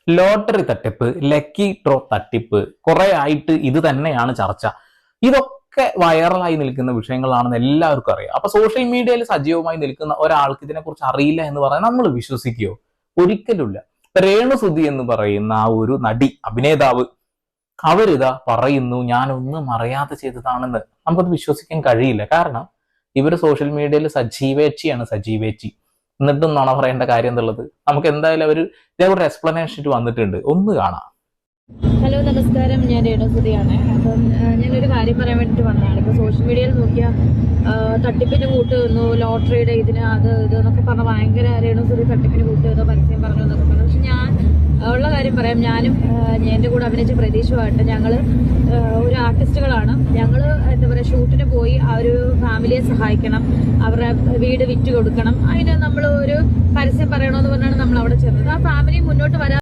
Lottery തട്ടിപ്പ്, lucky draw തട്ടിപ്പ്, കുറെ ആയിട്ട് ഇത് തന്നെയാണ് ചർച്ച. ഇതൊക്കെ വൈറലായി നിൽക്കുന്ന വിഷയങ്ങളാണെന്ന് എല്ലാവർക്കും അറിയാം. അപ്പൊ സോഷ്യൽ മീഡിയയിൽ സജീവമായി നിൽക്കുന്ന ഒരാൾക്ക് ഇതിനെക്കുറിച്ച് അറിയില്ല എന്ന് പറയാൻ നമ്മൾ വിശ്വസിക്കുകയോ? ഒരിക്കലുമില്ല. രേണുസുതി എന്ന് പറയുന്ന ആ ഒരു നടി, അഭിനേതാവ്, അവരിതാ പറയുന്നു ഞാനൊന്നും അറിയാതെ ചെയ്തതാണെന്ന്. നമുക്കത് വിശ്വസിക്കാൻ കഴിയില്ല. കാരണം ഇവര് സോഷ്യൽ മീഡിയയിൽ സജീവേച്ചി. എന്നിട്ടും നുണ പറയേണ്ട കാര്യം എന്നുള്ളത് നമുക്ക് എന്തായാലും ഇതേപോലെ എക്സ്പ്ലനേഷൻ വന്നിട്ടുണ്ട്, ഒന്ന് കാണാം. ഹലോ, നമസ്കാരം. ഞാൻ രേണുസുതിയാണ്. അപ്പം ഞാനൊരു കാര്യം പറയാൻ വേണ്ടിയിട്ട് വന്നതാണ്. ഇപ്പോൾ സോഷ്യൽ മീഡിയയിൽ നോക്കിയാൽ തട്ടിപ്പിന് കൂട്ട് വന്നു, ലോട്ടറിയുടെ ഇതിന് അത് എന്നൊക്കെ പറഞ്ഞാൽ ഭയങ്കര രേണുസുതി തട്ടിപ്പിന് കൂട്ട് വന്നോ, പരസ്യം പറഞ്ഞു എന്നൊക്കെ പറഞ്ഞു. പക്ഷെ ഞാൻ ഉള്ള കാര്യം പറയാം, ഞാനും എൻ്റെ കൂടെ അഭിനയിച്ച പ്രതീക്ഷമായിട്ട് ഞങ്ങൾ ഒരു ആർട്ടിസ്റ്റുകളാണ്. ഞങ്ങൾ എന്താ പറയുക, ഷൂട്ടിന് പോയി ആ ഒരു ഫാമിലിയെ സഹായിക്കണം, അവരുടെ വീട് വിറ്റ് കൊടുക്കണം, അതിന് നമ്മൾ ഒരു പരസ്യം പറയണമെന്ന് പറഞ്ഞാണ് നമ്മൾ അവിടെ ചെന്നത്. ആ ഫാമിലി മുന്നോട്ട് വരാൻ